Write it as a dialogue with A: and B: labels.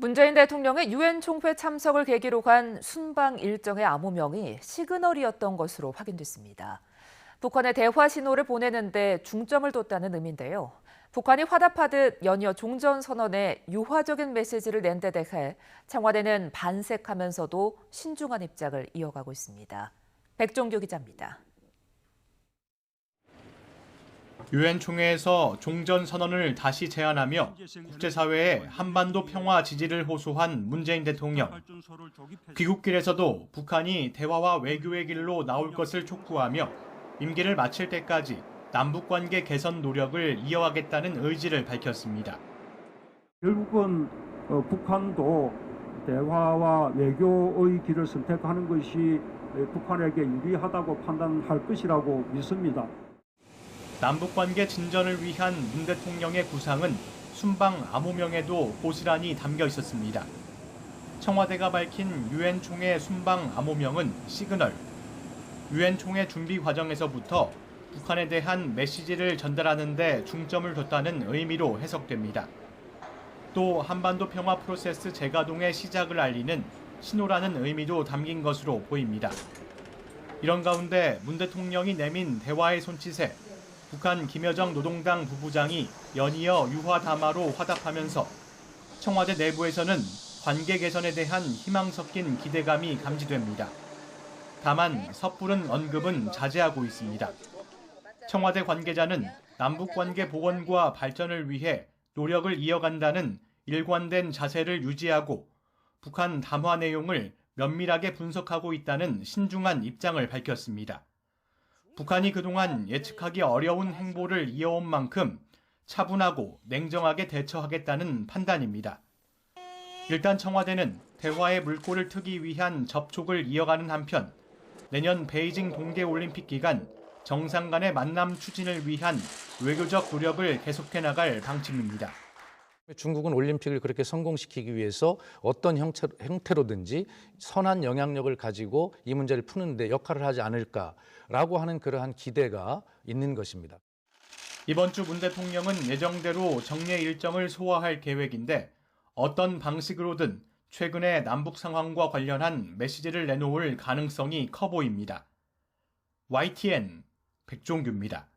A: 문재인 대통령의 유엔 총회 참석을 계기로 간 순방 일정의 암호명이 시그널이었던 것으로 확인됐습니다. 북한에 대화 신호를 보내는데 중점을 뒀다는 의미인데요. 북한이 화답하듯 연이어 종전선언에 유화적인 메시지를 낸 데 대해 청와대는 반색하면서도 신중한 입장을 이어가고 있습니다. 백종규 기자입니다.
B: 유엔 총회에서 종전 선언을 다시 제안하며 국제사회에 한반도 평화 지지를 호소한 문재인 대통령. 귀국길에서도 북한이 대화와 외교의 길로 나올 것을 촉구하며 임기를 마칠 때까지 남북관계 개선 노력을 이어가겠다는 의지를 밝혔습니다.
C: 결국은 북한도 대화와 외교의 길을 선택하는 것이 북한에게 유리하다고 판단할 것이라고 믿습니다.
B: 남북관계 진전을 위한 문 대통령의 구상은 순방 암호명에도 고스란히 담겨 있었습니다. 청와대가 밝힌 유엔 총회 순방 암호명은 시그널. 유엔 총회 준비 과정에서부터 북한에 대한 메시지를 전달하는 데 중점을 뒀다는 의미로 해석됩니다. 또 한반도 평화 프로세스 재가동의 시작을 알리는 신호라는 의미도 담긴 것으로 보입니다. 이런 가운데 문 대통령이 내민 대화의 손짓에 북한 김여정 노동당 부부장이 연이어 유화 담화로 화답하면서 청와대 내부에서는 관계 개선에 대한 희망 섞인 기대감이 감지됩니다. 다만 섣부른 언급은 자제하고 있습니다. 청와대 관계자는 남북관계 복원과 발전을 위해 노력을 이어간다는 일관된 자세를 유지하고 북한 담화 내용을 면밀하게 분석하고 있다는 신중한 입장을 밝혔습니다. 북한이 그동안 예측하기 어려운 행보를 이어온 만큼 차분하고 냉정하게 대처하겠다는 판단입니다. 일단 청와대는 대화의 물꼬를 트기 위한 접촉을 이어가는 한편 내년 베이징 동계올림픽 기간 정상 간의 만남 추진을 위한 외교적 노력을 계속해 나갈 방침입니다.
D: 중국은 올림픽을 그렇게 성공시키기 위해서 어떤 형태로든지 선한 영향력을 가지고 이 문제를 푸는 데 역할을 하지 않을까라고 하는 그러한 기대가 있는 것입니다.
B: 이번 주 문 대통령은 예정대로 정례 일정을 소화할 계획인데 어떤 방식으로든 최근의 남북 상황과 관련한 메시지를 내놓을 가능성이 커 보입니다. YTN 백종규입니다.